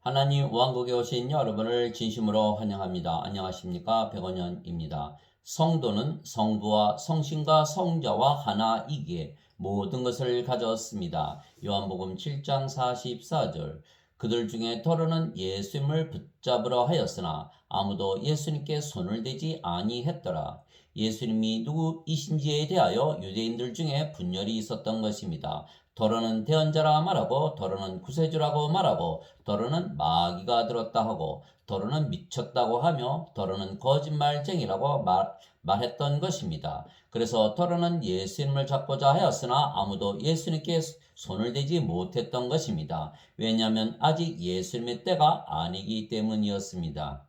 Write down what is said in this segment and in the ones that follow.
하나님 왕국에 오신 여러분을 진심으로 환영합니다. 안녕하십니까? 백원현입니다. 성도는 성부와 성신과 성자와 하나이기에 모든 것을 가졌습니다. 요한복음 7장 44절. 그들 중에 더러는 예수님을 붙잡으려 하였으나 아무도 예수님께 손을 대지 아니했더라. 예수님이 누구이신지에 대하여 유대인들 중에 분열이 있었던 것입니다. 더러는 대언자라 말하고 더러는 구세주라고 말하고 더러는 마귀가 들었다 하고 더러는 미쳤다고 하며 더러는 거짓말쟁이라고 말했던 것입니다. 그래서 더러는 예수님을 잡고자 하였으나 아무도 예수님께 손을 대지 못했던 것입니다. 왜냐하면 아직 예수님의 때가 아니기 때문이었습니다.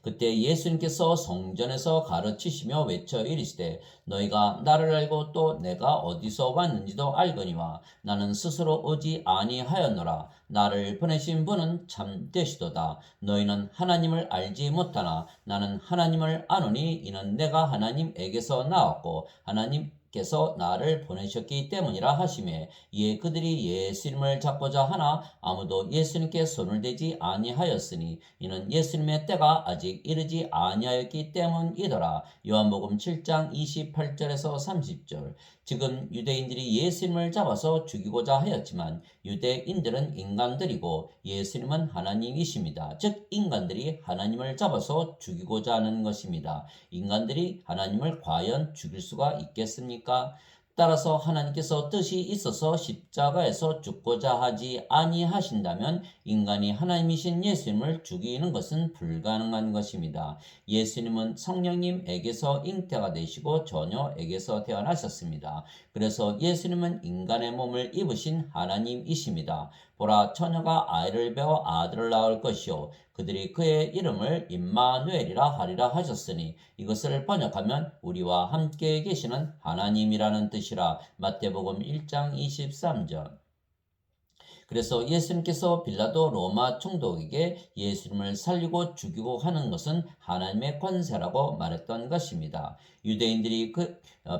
그때 예수님께서 성전에서 가르치시며 외쳐 이르시되 너희가 나를 알고 또 내가 어디서 왔는지도 알거니와 나는 스스로 오지 아니하였노라. 나를 보내신 분은 참되시도다. 너희는 하나님을 알지 못하나 나는 하나님을 아노니 이는 내가 하나님에게서 나왔고 하나님께서 나를 보내셨기 때문이라 하시매 이에 그들이 예수님을 잡고자 하나 아무도 예수님께 손을 대지 아니하였으니 이는 예수님의 때가 아직 이르지 아니하였기 때문이더라. 요한복음 7장 28절에서 30절. 지금 유대인들이 예수님을 잡아서 죽이고자 하였지만 유대인들은 인간들이고 예수님은 하나님이십니다. 즉 인간들이 하나님을 잡아서 죽이고자 하는 것입니다. 인간들이 하나님을 과연 죽일 수가 있겠습니까? 따라서 하나님께서 뜻이 있어서 십자가에서 죽고자 하지 아니하신다면 인간이 하나님이신 예수님을 죽이는 것은 불가능한 것입니다. 예수님은 성령님에게서 잉태가 되시고 처녀에게서 태어나셨습니다. 그래서 예수님은 인간의 몸을 입으신 하나님이십니다. 보라, 처녀가 아이를 배워 아들을 낳을 것이요 그들이 그의 이름을 임마누엘이라 하리라 하셨으니 이것을 번역하면 우리와 함께 계시는 하나님이라는 뜻이라. 마태복음 1장 23절. 그래서 예수님께서 빌라도 로마 총독에게 예수님을 살리고 죽이고 하는 것은 하나님의 권세라고 말했던 것입니다. 유대인들이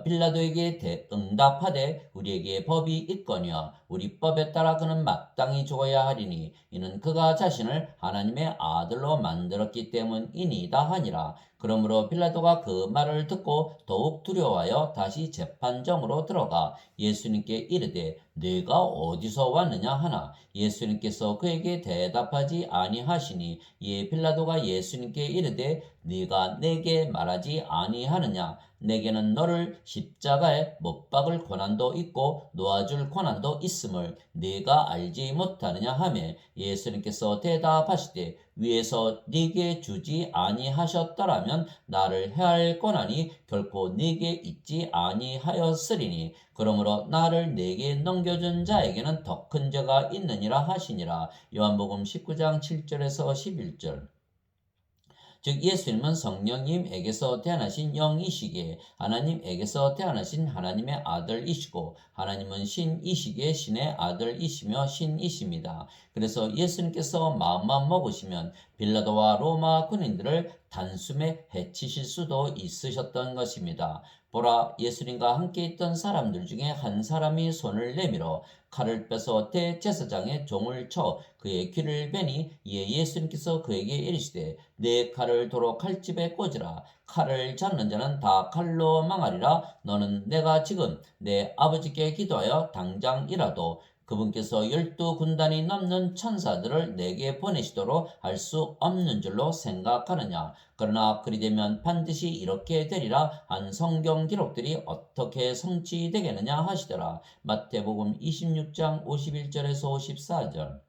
빌라도에게 응답하되 우리에게 법이 있거니와 우리 법에 따라 그는 마땅히 죽어야 하리니 이는 그가 자신을 하나님의 아들로 만들었기 때문이니이다 하니라. 그러므로 빌라도가 그 말을 듣고 더욱 두려워하여 다시 재판정으로 들어가 예수님께 이르되 네가 어디서 왔느냐 하나 예수님께서 그에게 대답하지 아니하시니 이에 빌라도가 예수님께 이르되 네가 내게 말하지 아니하느냐 내게는 너를 십자가에 못 박을 권한도 있고 놓아줄 권한도 있음을 네가 알지 못하느냐 하매 예수님께서 대답하시되 위에서 네게 주지 아니하셨더라면 나를 해할 권한이 결코 네게 있지 아니하였으리니 그러므로 나를 네게 넘겨준 자에게는 더 큰 죄가 있느니라 하시니라. 요한복음 19장 7절에서 11절. 즉 예수님은 성령님에게서 태어나신 영이시기에 하나님에게서 태어나신 하나님의 아들이시고 하나님은 신이시기에 신의 아들이시며 신이십니다. 그래서 예수님께서 마음만 먹으시면 빌라도와 로마 군인들을 단숨에 해치실 수도 있으셨던 것입니다. 보라, 예수님과 함께 있던 사람들 중에 한 사람이 손을 내밀어 칼을 빼서 대제사장의 종을 쳐 그의 귀를 베니 이에 예수님께서 그에게 이르시되 내 칼을 도로 칼집에 꽂으라. 칼을 잡는 자는 다 칼로 망하리라. 너는 내가 지금 내 아버지께 기도하여 당장이라도 그분께서 12군단이 넘는 천사들을 내게 보내시도록 할 수 없는 줄로 생각하느냐. 그러나 그리 되면 반드시 이렇게 되리라 한 성경 기록들이 어떻게 성취되겠느냐 하시더라. 마태복음 26장 51절에서 54절.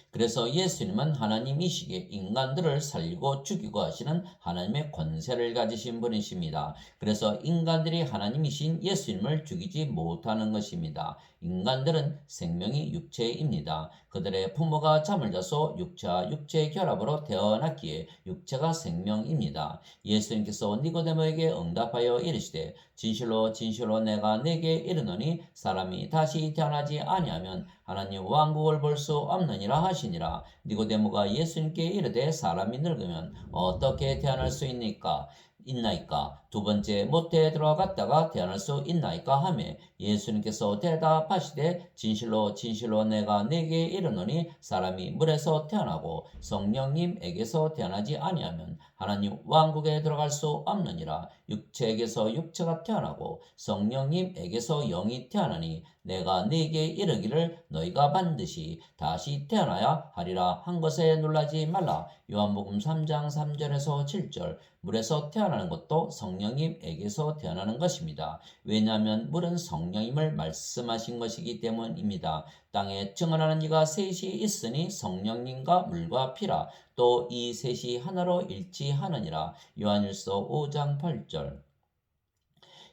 그래서 예수님은 하나님이시기에 인간들을 살리고 죽이고 하시는 하나님의 권세를 가지신 분이십니다. 그래서 인간들이 하나님이신 예수님을 죽이지 못하는 것입니다. 인간들은 생명이 육체입니다. 그들의 부모가 잠을 자서 육체와 육체의 결합으로 태어났기에 육체가 생명입니다. 예수님께서 니고데모에게 응답하여 이르시되 진실로 진실로 내가 네게 이르노니 사람이 다시 태어나지 아니하면 하나님 왕국을 볼 수 없느니라 하시니라. 니고데모가 예수님께 이르되 사람이 늙으면 어떻게 태어날 수 있니까? 있나이까? 두 번째 모태에 들어갔다가 태어날 수 있나이까? 하며 예수님께서 대답하시되 진실로 진실로 내가 네게 이르노니 사람이 물에서 태어나고 성령님에게서 태어나지 아니하면 하나님 왕국에 들어갈 수 없느니라. 육체에게서 육체가 태어나고 성령님에게서 영이 태어나니 내가 네게 이르기를 너희가 반드시 다시 태어나야 하리라 한 것에 놀라지 말라. 요한복음 3장 3절에서 7절. 물에서 태어나는 것도 성령님에게서 태어나는 것입니다. 왜냐하면 물은 성령님을 말씀하신 것이기 때문입니다. 땅에 증언하는 이가 셋이 있으니 성령님과 물과 피라. 또 이 셋이 하나로 일치하느니라. 요한일서 5장 8절.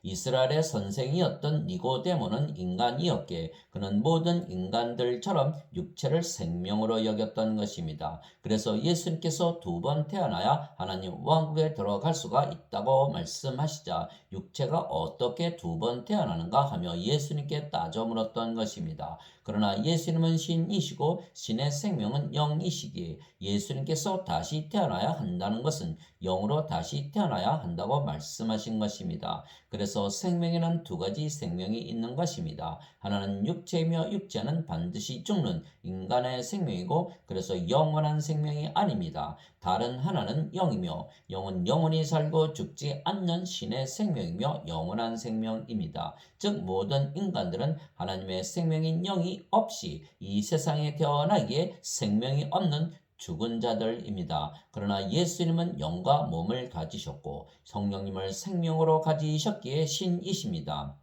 이스라엘의 선생이었던 니고데모는 인간이었기에 그는 모든 인간들처럼 육체를 생명으로 여겼던 것입니다. 그래서 예수님께서 두 번 태어나야 하나님 왕국에 들어갈 수가 있다고 말씀하시자 육체가 어떻게 두 번 태어나는가 하며 예수님께 따져 물었던 것입니다. 그러나 예수님은 신이시고 신의 생명은 영이시기에 예수님께서 다시 태어나야 한다는 것은 영으로 다시 태어나야 한다고 말씀하신 것입니다. 그래서 생명에는 두 가지 생명이 있는 것입니다. 하나는 육체이며 육체는 반드시 죽는 인간의 생명이고 그래서 영원한 생명이 아닙니다. 다른 하나는 영이며 영은 영원히 살고 죽지 않는 신의 생명이며 영원한 생명입니다. 즉 모든 인간들은 하나님의 생명인 영이 없이 이 세상에 태어나기에 생명이 없는 죽은 자들입니다. 그러나 예수님은 영과 몸을 가지셨고 성령님을 생명으로 가지셨기에 신이십니다.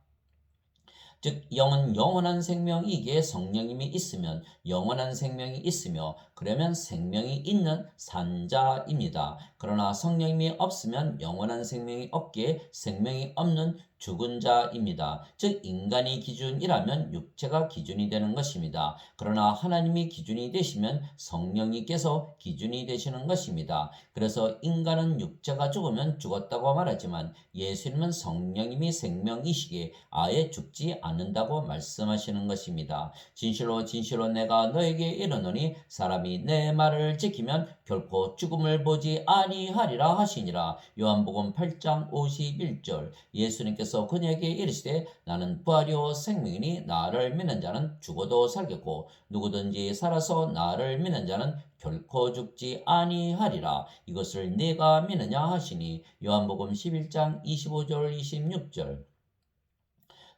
즉 영은 영원한 생명이기에 성령님이 있으면 영원한 생명이 있으며 그러면 생명이 있는 산자입니다. 그러나 성령님이 없으면 영원한 생명이 없기에 생명이 없는 죽은 자입니다. 즉 인간이 기준이라면 육체가 기준이 되는 것입니다. 그러나 하나님이 기준이 되시면 성령님께서 기준이 되시는 것입니다. 그래서 인간은 육체가 죽으면 죽었다고 말하지만 예수님은 성령님이 생명이시기에 아예 죽지 않는다고 말씀하시는 것입니다. 진실로 진실로 내가 너에게 이르노니 사람이 내 말을 지키면 결코 죽음을 보지 아니하리라 하시니라. 요한복음 8장 51절. 예수님께서 그녀에게 이르시되 나는 부활이요 생명이니 나를 믿는 자는 죽어도 살겠고 누구든지 살아서 나를 믿는 자는 결코 죽지 아니하리라. 이것을 네가 믿느냐 하시니. 요한복음 11장 25절 26절.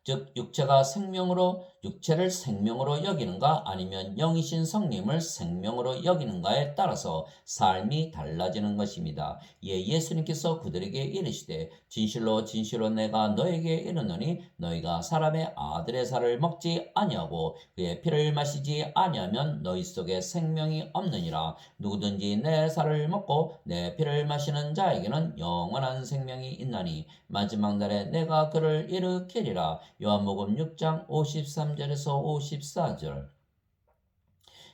즉 육체를 생명으로 여기는가 아니면 영이신 성령을 생명으로 여기는가에 따라서 삶이 달라지는 것입니다. 예수님께서 그들에게 이르시되 진실로 진실로 내가 너에게 이르노니 너희가 사람의 아들의 살을 먹지 아니하고 그의 피를 마시지 아니하면 너희 속에 생명이 없느니라. 누구든지 내 살을 먹고 내 피를 마시는 자에게는 영원한 생명이 있나니 마지막 날에 내가 그를 일으키리라. 요한복음 6장 53절에서 54절.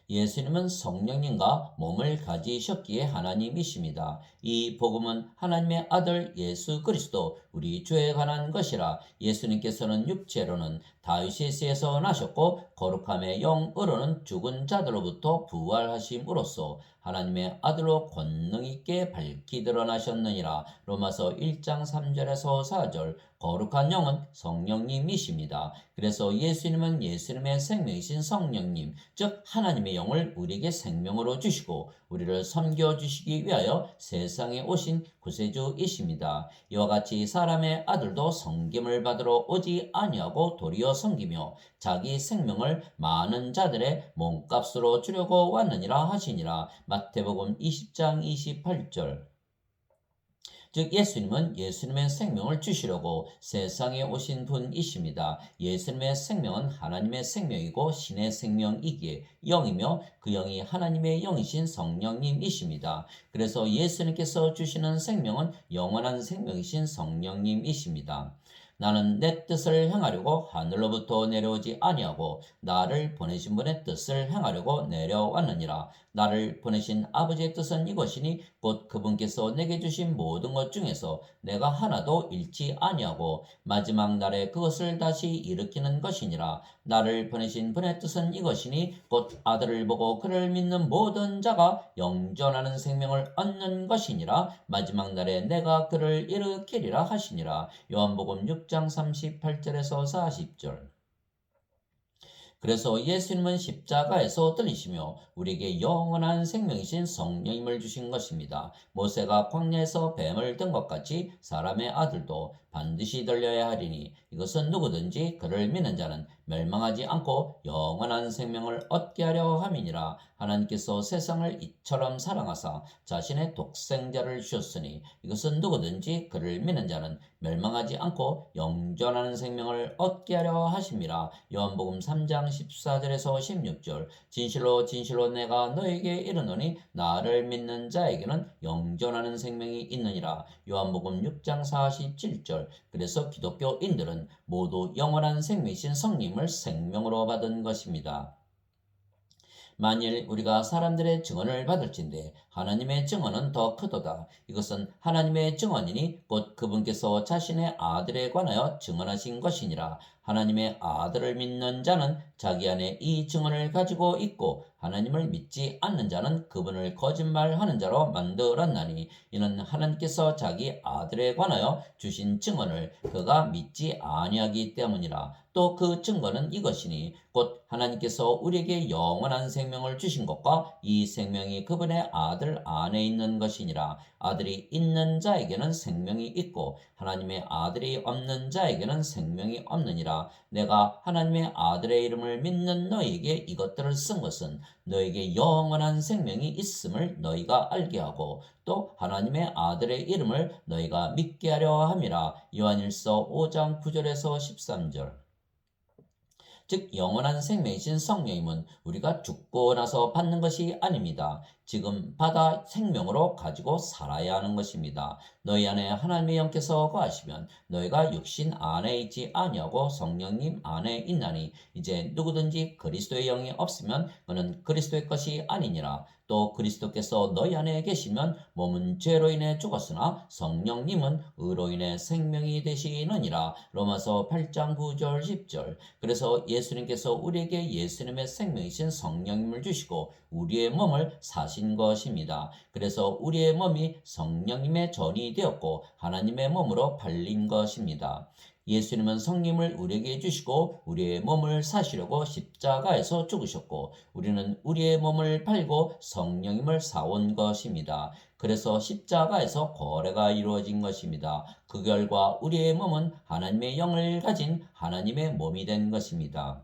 예수님은 성령님과 몸을 가지셨기에 하나님이십니다. 이 복음은 하나님의 아들 예수 그리스도 우리 주에 관한 것이라. 예수님께서는 육체로는 다윗의 씨에서 나셨고 거룩함의 영으로는 죽은 자들로부터 부활하심으로써 하나님의 아들로 권능 있게 밝히 드러나셨느니라. 로마서 1장 3절에서 4절. 거룩한 영은 성령님이십니다. 그래서 예수님은 예수님의 생명이신 성령님, 즉 하나님의 영을 우리에게 생명으로 주시고 우리를 섬겨주시기 위하여 세상에 오신 구세주이십니다. 이와 같이 사람의 아들도 섬김을 받으러 오지 아니하고 도리어 섬기며 자기 생명을 많은 자들의 몸값으로 주려고 왔느니라 하시니라. 마태복음 20장 28절. 즉 예수님은 예수님의 생명을 주시려고 세상에 오신 분이십니다. 예수님의 생명은 하나님의 생명이고 신의 생명이기에 영이며 그 영이 하나님의 영이신 성령님이십니다. 그래서 예수님께서 주시는 생명은 영원한 생명이신 성령님이십니다. 나는 내 뜻을 행하려고 하늘로부터 내려오지 아니하고 나를 보내신 분의 뜻을 행하려고 내려왔느니라. 나를 보내신 아버지의 뜻은 이것이니 곧 그분께서 내게 주신 모든 것 중에서 내가 하나도 잃지 아니하고 마지막 날에 그것을 다시 일으키는 것이니라. 나를 보내신 분의 뜻은 이것이니 곧 아들을 보고 그를 믿는 모든 자가 영존하는 생명을 얻는 것이니라. 마지막 날에 내가 그를 일으키리라 하시니라. 요한복음 6장 38절에서 40절. 그래서 예수님은 십자가에서 들리시며 우리에게 영원한 생명이신 성령님을 주신 것입니다. 모세가 광야에서 뱀을 든 것 같이 사람의 아들도 반드시 들려야 하리니 이것은 누구든지 그를 믿는 자는 멸망하지 않고 영원한 생명을 얻게 하려 함이니라. 하나님께서 세상을 이처럼 사랑하사 자신의 독생자를 주셨으니 이것은 누구든지 그를 믿는 자는 멸망하지 않고 영존하는 생명을 얻게 하려 하심이라. 요한복음 3장 14절에서 16절. 진실로 진실로 내가 너에게 이르노니 나를 믿는 자에게는 영존하는 생명이 있느니라. 요한복음 6장 47절. 그래서 기독교인들은 모두 영원한 생명이신 성령님을 생명으로 받은 것입니다. 만일 우리가 사람들의 증언을 받을진대 하나님의 증언은 더 크도다. 이것은 하나님의 증언이니 곧 그분께서 자신의 아들에 관하여 증언하신 것이니라. 하나님의 아들을 믿는 자는 자기 안에 이 증언을 가지고 있고 하나님을 믿지 않는 자는 그분을 거짓말하는 자로 만들었나니 이는 하나님께서 자기 아들에 관하여 주신 증언을 그가 믿지 아니하기 때문이라. 또 그 증거는 이것이니 곧 하나님께서 우리에게 영원한 생명을 주신 것과 이 생명이 그분의 아들 안에 있는 것이니라. 아들이 있는 자에게는 생명이 있고 하나님의 아들이 없는 자에게는 생명이 없느니라. 내가 하나님의 아들의 이름을 믿는 너희에게 이것들을 쓴 것은 너에게 영원한 생명이 있음을 너희가 알게 하고 또 하나님의 아들의 이름을 너희가 믿게 하려 함이라. 요한일서 5장 9절에서 13절. 즉 영원한 생명이신 성령님은 우리가 죽고 나서 받는 것이 아닙니다. 지금 받아 생명으로 가지고 살아야 하는 것입니다. 너희 안에 하나님의 영께서 거하시면 너희가 육신 안에 있지 아니하고 성령님 안에 있나니 이제 누구든지 그리스도의 영이 없으면 그는 그리스도의 것이 아니니라. 또 그리스도께서 너희 안에 계시면 몸은 죄로 인해 죽었으나 성령님은 의로 인해 생명이 되시느니라. 로마서 8장 9절 10절. 그래서 예수님께서 우리에게 예수님의 생명이신 성령님을 주시고 우리의 몸을 사신 것입니다. 그래서 우리의 몸이 성령님의 전이 되었고 하나님의 몸으로 팔린 것입니다. 예수님은 성령을 우리에게 주시고 우리의 몸을 사시려고 십자가에서 죽으셨고 우리는 우리의 몸을 팔고 성령님을 사온 것입니다. 그래서 십자가에서 거래가 이루어진 것입니다. 그 결과 우리의 몸은 하나님의 영을 가진 하나님의 몸이 된 것입니다.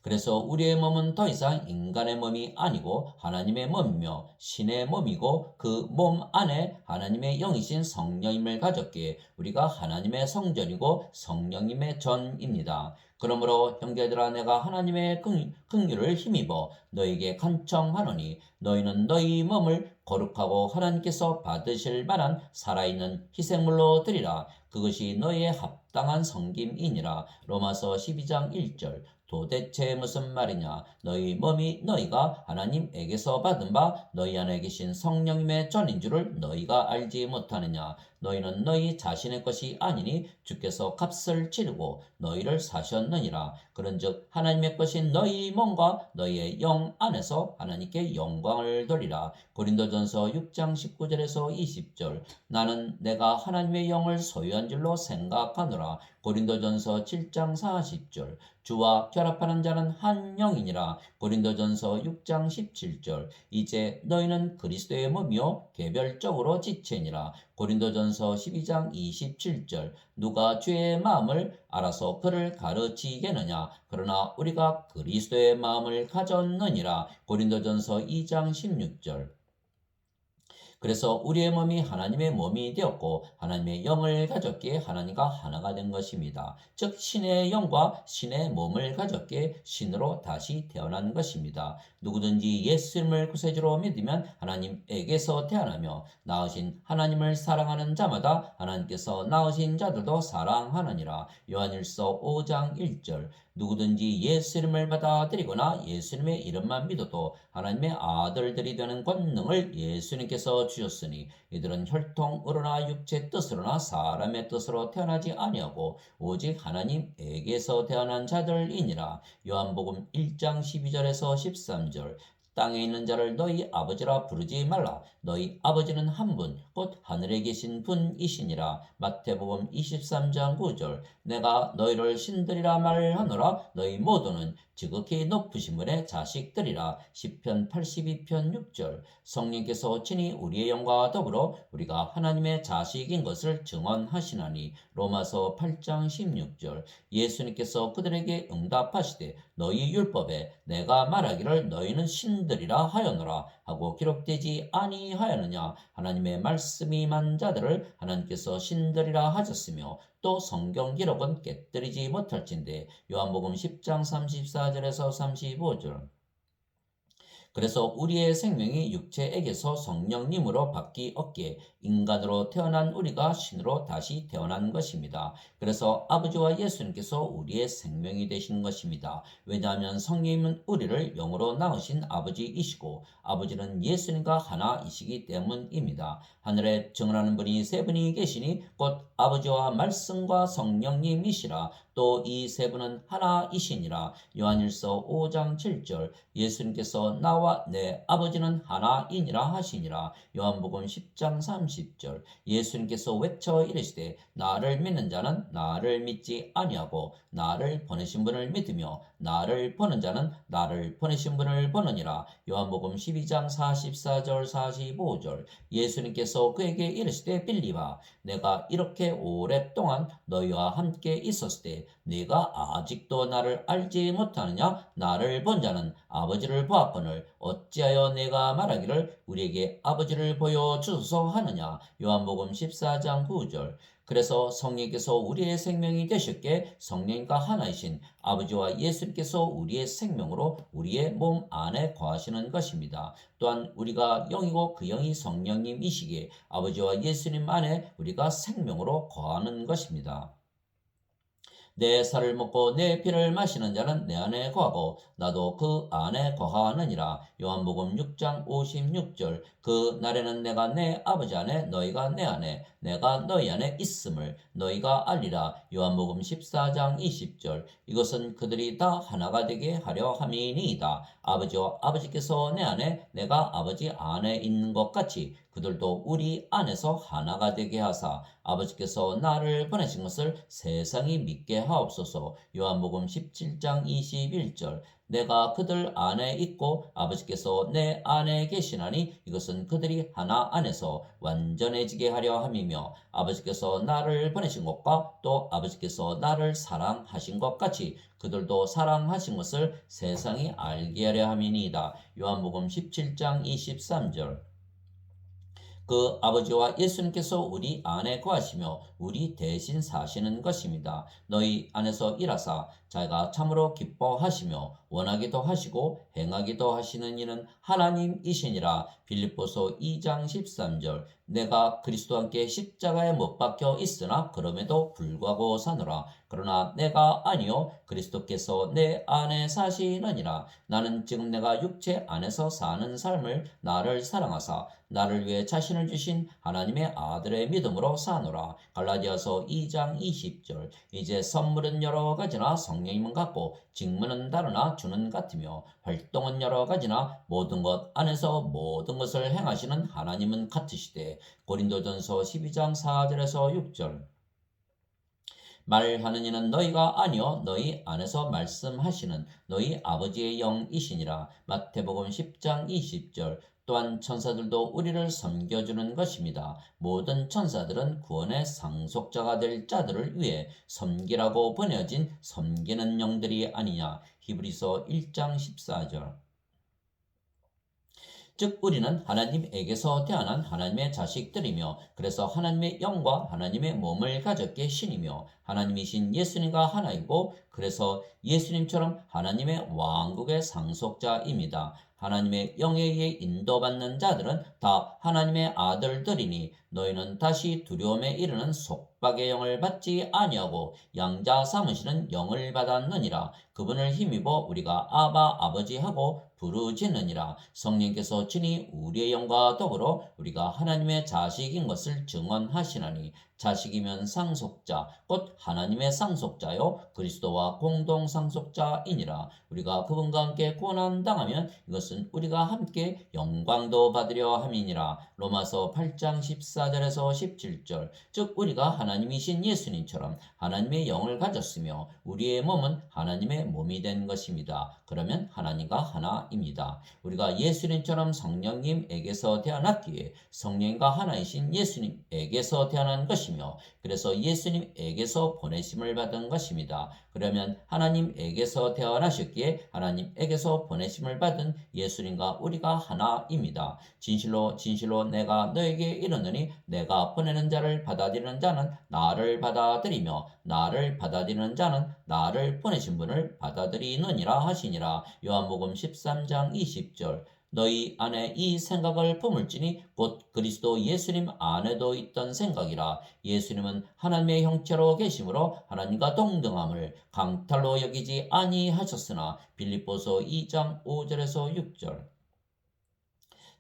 그래서 우리의 몸은 더 이상 인간의 몸이 아니고 하나님의 몸이며 신의 몸이고 그 몸 안에 하나님의 영이신 성령님을 가졌기에 우리가 하나님의 성전이고 성령님의 전입니다. 그러므로 형제들아 내가 하나님의 긍휼을 힘입어 너에게 간청하노니 너희는 너희 몸을 거룩하고 하나님께서 받으실 만한 살아있는 희생물로 드리라. 그것이 너희의 합당한 섬김이니라. 로마서 12장 1절. 도대체 무슨 말이냐? 너희 몸이 너희가 하나님에게서 받은 바 너희 안에 계신 성령님의 전인 줄을 너희가 알지 못하느냐? 너희는 너희 자신의 것이 아니니 주께서 값을 치르고 너희를 사셨느니라. 그런즉 하나님의 것인 너희 몸과 너희의 영 안에서 하나님께 영광을 돌리라. 고린도전서 6장 19절에서 20절. 나는 내가 하나님의 영을 소유한 줄로 생각하노라. 고린도전서 7장 40절. 주와 결합하는 자는 한 영이니라. 고린도전서 6장 17절. 이제 너희는 그리스도의 몸이요 개별적으로 지체니라. 고린도전서 12장 27절. 누가 주의 마음을 알아서 그를 가르치겠느냐? 그러나 우리가 그리스도의 마음을 가졌느니라. 고린도전서 2장 16절. 그래서 우리의 몸이 하나님의 몸이 되었고 하나님의 영을 가졌기에 하나님과 하나가 된 것입니다. 즉 신의 영과 신의 몸을 가졌기에 신으로 다시 태어난 것입니다. 누구든지 예수님을 구세주로 믿으면 하나님에게서 태어나며 낳으신 하나님을 사랑하는 자마다 하나님께서 낳으신 자들도 사랑하느니라. 요한일서 5장 1절. 누구든지 예수 이름을 받아들이거나 예수님의 이름만 믿어도 하나님의 아들들이 되는 권능을 예수님께서 주셨으니 이들은 혈통으로나 육체 뜻으로나 사람의 뜻으로 태어나지 아니하고 오직 하나님에게서 태어난 자들이니라. 요한복음 1장 12절에서 13절. 땅에 있는 자를 너희 아버지라 부르지 말라. 너희 아버지는 한 분, 곧 하늘에 계신 분이시니라. 마태복음 23장 9절. 내가 너희를 신들이라 말하노라. 너희 모두는 지극히 높으신 분의 자식들이라. 시편 82편 6절. 성령께서 친히 우리의 영과 더불어 우리가 하나님의 자식인 것을 증언하시나니. 로마서 8장 16절. 예수님께서 그들에게 응답하시되 너희 율법에 내가 말하기를 너희는 신들이라 하였노라 하고 기록되지 아니하였느냐. 하나님의 말씀이 임한 자들을 하나님께서 신들이라 하셨으며 또 성경 기록은 깨뜨리지 못할진대. 요한복음 10장 34절에서 35절. 그래서 우리의 생명이 육체에게서 성령님으로 바뀌었기에 인간으로 태어난 우리가 신으로 다시 태어난 것입니다. 그래서 아버지와 예수님께서 우리의 생명이 되신 것입니다. 왜냐하면 성령님은 우리를 영으로 낳으신 아버지이시고 아버지는 예수님과 하나이시기 때문입니다. 하늘에 증언하는 분이 세 분이 계시니 곧 아버지와 말씀과 성령님이시라. 또 이 세 분은 하나이시니라. 요한일서 5장 7절. 예수님께서 나와 내 아버지는 하나이니라 하시니라. 요한복음 10장 30절. 예수님께서 외쳐 이르시되 나를 믿는 자는 나를 믿지 아니하고 나를 보내신 분을 믿으며 나를 보는 자는 나를 보내신 분을 보느니라. 요한복음 12장 44절 45절. 예수님께서 그에게 이르시되 빌리바 내가 이렇게 오랫동안 너희와 함께 있었을 때 네가 아직도 나를 알지 못하느냐? 나를 본 자는 아버지를 보았거늘 어찌하여 내가 말하기를 우리에게 아버지를 보여주소서 하느냐. 요한복음 14장 9절. 그래서 성령께서 우리의 생명이 되셨기에 성령과 하나이신 아버지와 예수님께서 우리의 생명으로 우리의 몸 안에 거하시는 것입니다. 또한 우리가 영이고 그 영이 성령님이시기에 아버지와 예수님 안에 우리가 생명으로 거하는 것입니다. 내 살을 먹고 내 피를 마시는 자는 내 안에 거하고 나도 그 안에 거하느니라. 요한복음 6장 56절. 그 날에는 내가 내 아버지 안에 너희가 내 안에 내가 너희 안에 있음을 너희가 알리라. 요한복음 14장 20절. 이것은 그들이 다 하나가 되게 하려 함이니이다. 아버지와 아버지께서 내 안에 내가 아버지 안에 있는 것 같이 그들도 우리 안에서 하나가 되게 하사 아버지께서 나를 보내신 것을 세상이 믿게 하옵소서. 요한복음 17장 21절. 내가 그들 안에 있고 아버지께서 내 안에 계시나니 이것은 그들이 하나 안에서 완전해지게 하려 함이며 아버지께서 나를 보내신 것과 또 아버지께서 나를 사랑하신 것 같이 그들도 사랑하신 것을 세상이 알게 하려 함이니이다. 요한복음 17장 23절. 그 아버지와 예수님께서 우리 안에 거하시며 우리 대신 사시는 것입니다. 너희 안에서 일하사 자기가 참으로 기뻐하시며 원하기도 하시고 행하기도 하시는 이는 하나님이시니라. 빌립보서 2장 13절. 내가 그리스도와 함께 십자가에 못 박혀 있으나 그럼에도 불구하고 사노라. 그러나 내가 아니요 그리스도께서 내 안에 사시느니라. 나는 지금 내가 육체 안에서 사는 삶을 나를 사랑하사 나를 위해 자신을 주신 하나님의 아들의 믿음으로 사노라. 갈라디아서 2장 20절. 이제 선물은 여러 가지나 성령님은 같고 직무는 다르나 주는 같으며 활동은 여러 가지나 모든 것 안에서 모든 것을 행하시는 하나님은 같으시되. 고린도전서 12장 4절에서 6절. 말하는 이는 너희가 아니요 너희 안에서 말씀하시는 너희 아버지의 영이시니라. 마태복음 10장 20절. 또한 천사들도 우리를 섬겨주는 것입니다. 모든 천사들은 구원의 상속자가 될 자들을 위해 섬기라고 보내어진 섬기는 영들이 아니냐. 히브리서 1장 14절. 즉 우리는 하나님에게서 태어난 하나님의 자식들이며 그래서 하나님의 영과 하나님의 몸을 가졌기에 신이며 하나님이신 예수님과 하나이고 그래서 예수님처럼 하나님의 왕국의 상속자입니다. 하나님의 영에 의해 인도받는 자들은 다 하나님의 아들들이니 너희는 다시 두려움에 이르는 속박의 영을 받지 아니하고 양자 삼으시는 영을 받았느니라. 그분을 힘입어 우리가 아바 아버지 하고 부르짖느니라. 성령께서 친히 우리의 영과 더불어 우리가 하나님의 자식인 것을 증언하시나니 자식이면 상속자 곧 하나님의 상속자요 그리스도와 공동 상속자이니라. 우리가 그분과 함께 고난 당하면 이것은 우리가 함께 영광도 받으려 함이니라. 로마서 8장 14절에서 17절. 즉 우리가 하나님이신 예수님처럼 하나님의 영을 가졌으며 우리의 몸은 하나님의 몸이 된 것입니다. 그러면 하나님과 하나입니다. 우리가 예수님처럼 성령님에게서 태어났기에 성령과 하나이신 예수님에게서 태어난 것이며 그래서 예수님에게서 보내심을 받은 것입니다. 그러면 하나님에게서 태어나셨기에 하나님에게서 보내심을 받은 예수님과 우리가 하나입니다. 진실로 진실로 내가 너에게 이르노니 내가 보내는 자를 받아들이는 자는 나를 받아들이며 나를 받아들이는 자는 나를 보내신 분을 받아들이느니라 하시니라. 요한복음 13장 20절. 너희 안에 이 생각을 품을지니 곧 그리스도 예수님 안에도 있던 생각이라. 예수님은 하나님의 형체로 계심으로 하나님과 동등함을 강탈로 여기지 아니하셨으나 빌립보서 2장 5절에서 6절.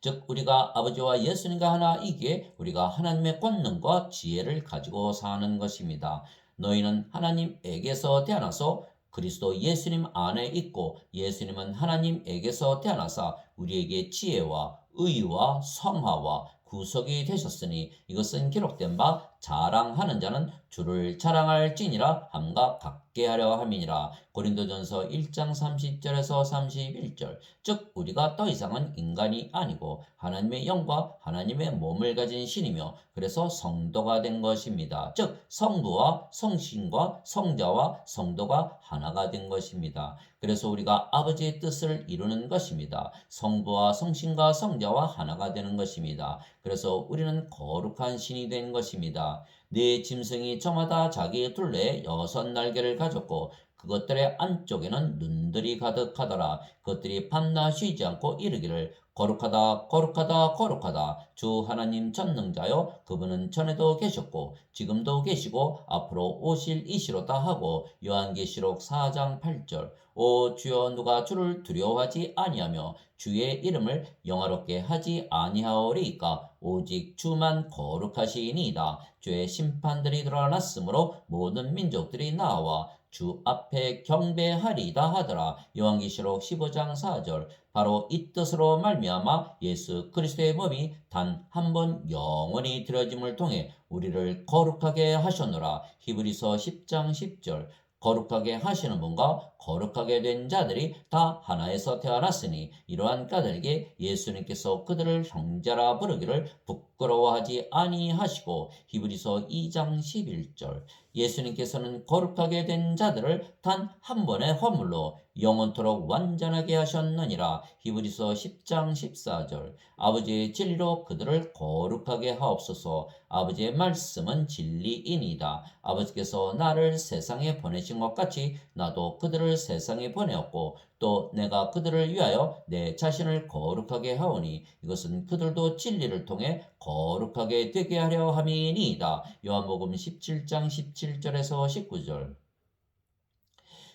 즉 우리가 아버지와 예수님과 하나이기에 우리가 하나님의 권능과 지혜를 가지고 사는 것입니다. 너희는 하나님에게서 태어나서 그리스도 예수님 안에 있고 예수님은 하나님에게서 태어나사 우리에게 지혜와 의와 성화와 구속이 되셨으니 이것은 기록된 바 자랑하는 자는 주를 자랑할지니라 함과 같게 하려 함이니라. 고린도전서 1장 30절에서 31절. 즉 우리가 더 이상은 인간이 아니고 하나님의 영과 하나님의 몸을 가진 신이며 그래서 성도가 된 것입니다. 즉 성부와 성신과 성자와 성도가 하나가 된 것입니다. 그래서 우리가 아버지의 뜻을 이루는 것입니다. 성부와 성신과 성자와 하나가 되는 것입니다. 그래서 우리는 거룩한 신이 된 것입니다. 네 짐승이 저마다 자기의 둘레에 6날개를 가졌고 그것들의 안쪽에는 눈들이 가득하더라. 그것들이 밤낮 쉬지 않고 이르기를 거룩하다 거룩하다 거룩하다 주 하나님 전능자여 그분은 전에도 계셨고 지금도 계시고 앞으로 오실 이시로다 하고 요한계시록 4장 8절. 오 주여 누가 주를 두려워하지 아니하며 주의 이름을 영화롭게 하지 아니하오리이까 오직 주만 거룩하시니이다. 주의 심판들이 드러났으므로 모든 민족들이 나와 주 앞에 경배하리이다 하더라. 요한계시록 15장 4절. 바로 이 뜻으로 말미암아 예수 그리스도의 몸이 단 한 번 영원히 드려짐을 통해 우리를 거룩하게 하셨노라. 히브리서 10장 10절. 거룩하게 하시는 분과 거룩하게 된 자들이 다 하나에서 태어났으니 이러한 까닭에 예수님께서 그들을 형제라 부르기를 부끄러워하지 아니하시고 히브리서 2장 11절. 예수님께서는 거룩하게 된 자들을 단 한 번의 화물로 영원토록 완전하게 하셨느니라. 히브리서 10장 14절. 아버지의 진리로 그들을 거룩하게 하옵소서. 아버지의 말씀은 진리이니이다. 아버지께서 나를 세상에 보내신 것 같이 나도 그들을 세상에 보내었고 또 내가 그들을 위하여 내 자신을 거룩하게 하오니 이것은 그들도 진리를 통해 거룩하게 되게 하려 함이니이다. 요한복음 17장 17절에서 19절.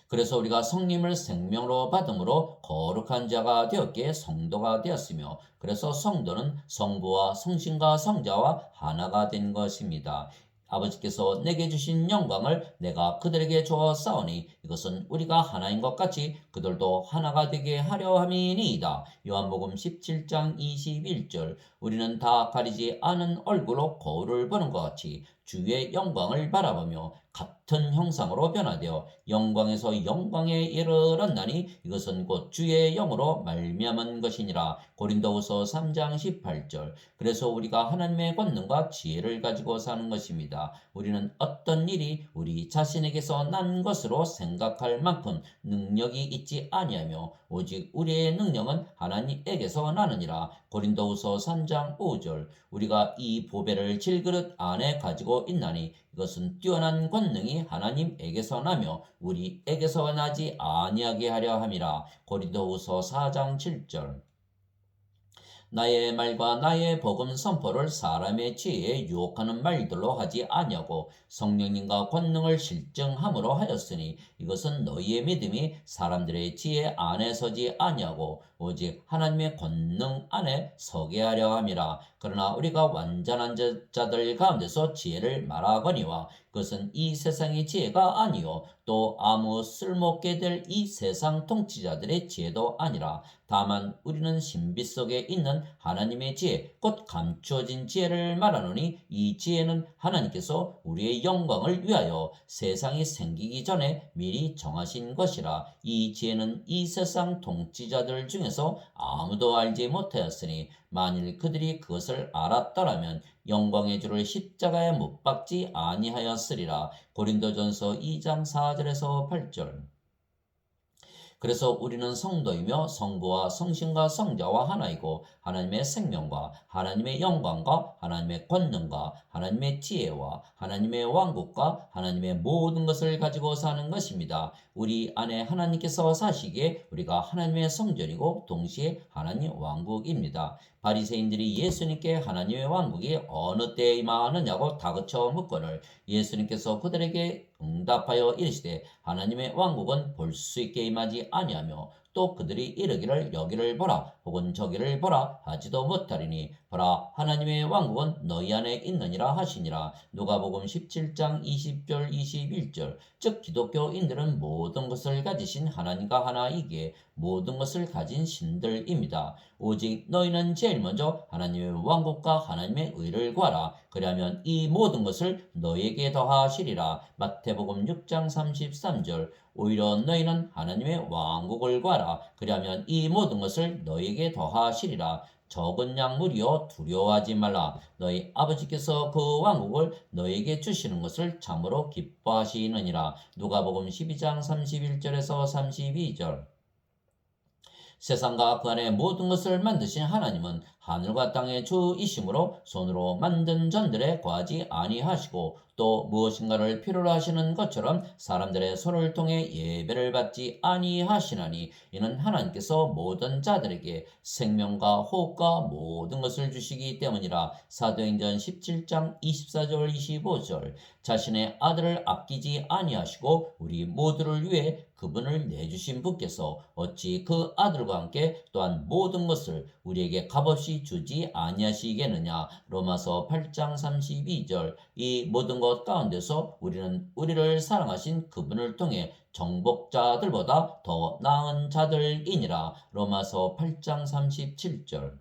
그래서 우리가 성님을 생명으로 받음으로 거룩한 자가 되었기에 성도가 되었으며 그래서 성도는 성부와 성신과 성자와 하나가 된 것입니다. 아버지께서 내게 주신 영광을 내가 그들에게 주었사오니 이것은 우리가 하나인 것 같이 그들도 하나가 되게 하려 함이니이다. 요한복음 17장 21절. 우리는 다 가리지 않은 얼굴로 거울을 보는 것 같이 주의 영광을 바라보며 같은 형상으로 변화되어 영광에서 영광에 이르렀나니 이것은 곧 주의 영으로 말미암은 것이니라. 고린도후서 3장 18절. 그래서 우리가 하나님의 권능과 지혜를 가지고 사는 것입니다. 우리는 어떤 일이 우리 자신에게서 난 것으로 생각할 만큼 능력이 있지 아니하며 오직 우리의 능력은 하나님에게서 나느니라. 고린도후서 3장 5절. 우리가 이 보배를 질그릇 안에 가지고 가지고 있나니 이것은 뛰어난 권능이 하나님에게서 나며 우리에게서 나지 아니하게 하려 함이라. 고린도후서 4장 7절. 나의 말과 나의 복음 선포를 사람의 지혜에 유혹하는 말들로 하지 아니하고 성령님과 권능을 실증함으로 하였으니 이것은 너희의 믿음이 사람들의 지혜 안에 서지 아니하고 오직 하나님의 권능 안에 서게 하려 함이라. 그러나 우리가 완전한 자들 가운데서 지혜를 말하거니와 그것은 이 세상의 지혜가 아니요 또 아무 쓸모없게 될 이 세상 통치자들의 지혜도 아니라 다만 우리는 신비 속에 있는 하나님의 지혜 곧 감추어진 지혜를 말하노니 이 지혜는 하나님께서 우리의 영광을 위하여 세상이 생기기 전에 미리 정하신 것이라. 이 지혜는 이 세상 통치자들 중에서 아무도 알지 못하였으니 만일 그들이 그것을 알았더라면 영광의 주를 십자가에 못 박지 아니하였으리라. 고린도전서 2장 4절에서 8절. 그래서 우리는 성도이며 성부와 성신과 성자와 하나이고 하나님의 생명과 하나님의 영광과 하나님의 권능과 하나님의 지혜와 하나님의 왕국과 하나님의 모든 것을 가지고 사는 것입니다. 우리 안에 하나님께서 사시기에 우리가 하나님의 성전이고 동시에 하나님 왕국입니다. 바리새인들이 예수님께 하나님의 왕국이 어느 때에 임하느냐고 다그쳐 묻거늘 예수님께서 그들에게 응답하여 이르시되 하나님의 왕국은 볼 수 있게 임하지 아니하며 또 그들이 이르기를 여기를 보라 혹은 저기를 보라 하지도 못하리니 보라 하나님의 왕국은 너희 안에 있느니라 하시니라. 누가복음 17장 20절 21절. 즉 기독교인들은 모든 것을 가지신 하나님과 하나이기에 모든 것을 가진 신들입니다. 오직 너희는 제일 먼저 하나님의 왕국과 하나님의 의를 구하라. 그리하면 이 모든 것을 너희에게 더하시리라. 마태복음 6장 33절. 오히려 너희는 하나님의 왕국을 구하라. 그리하면 이 모든 것을 너희에게 더하시리라. 적은 약물이여 두려워하지 말라. 너희 아버지께서 그 왕국을 너희에게 주시는 것을 참으로 기뻐하시느니라. 누가복음 12장 31절에서 32절. 세상과 그 안에 모든 것을 만드신 하나님은 하늘과 땅의 주이심으로 손으로 만든 전들에 거하지 아니하시고 또 무엇인가를 필요로 하시는 것처럼 사람들의 손을 통해 예배를 받지 아니하시나니 이는 하나님께서 모든 자들에게 생명과 호흡과 모든 것을 주시기 때문이라. 사도행전 17장 24절 25절. 자신의 아들을 아끼지 아니하시고 우리 모두를 위해 그분을 내주신 분께서 어찌 그 아들과 함께 또한 모든 것을 우리에게 값없이 주지 아니하시겠느냐. 로마서 8장 32절. 이 모든 것 가운데서 우리는 우리를 사랑하신 그분을 통해 정복자들보다 더 나은 자들이니라. 로마서 8장 37절.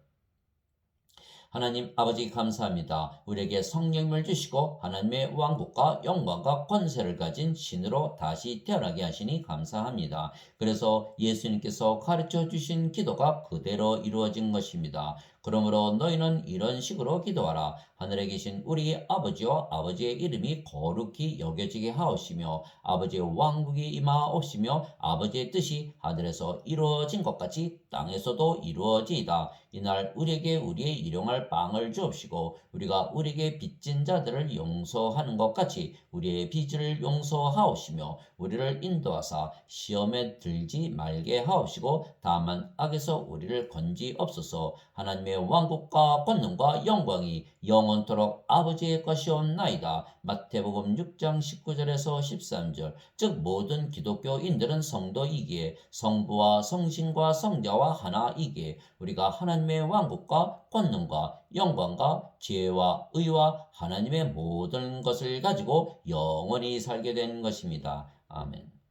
하나님 아버지 감사합니다. 우리에게 성령을 주시고 하나님의 왕국과 영광과 권세를 가진 신으로 다시 태어나게 하시니 감사합니다. 그래서 예수님께서 가르쳐 주신 기도가 그대로 이루어진 것입니다. 그러므로 너희는 이런 식으로 기도하라. 하늘에 계신 우리 아버지와 아버지의 이름이 거룩히 여겨지게 하옵시며 아버지의 왕국이 임하옵시며 아버지의 뜻이 하늘에서 이루어진 것 같이 땅에서도 이루어지이다. 이날 우리에게 우리의 일용할 빵을 주옵시고 우리가 우리에게 빚진 자들을 용서하는 것 같이 우리의 빚을 용서하옵시며 우리를 인도하사 시험에 들지 말게 하옵시고 다만 악에서 우리를 건지옵소서. 하나님의 왕국과 권능과 영광이 영원토록 아버지의 것이옵나이다. 마태복음 6장 19절에서 13절. 즉 모든 기독교인들은 성도이기에 성부와 성신과 성자와 하나이기에 우리가 하나님의 왕국과 권능과 영광과 지혜와 의와 하나님의 모든 것을 가지고 영원히 살게 된 것입니다. 아멘.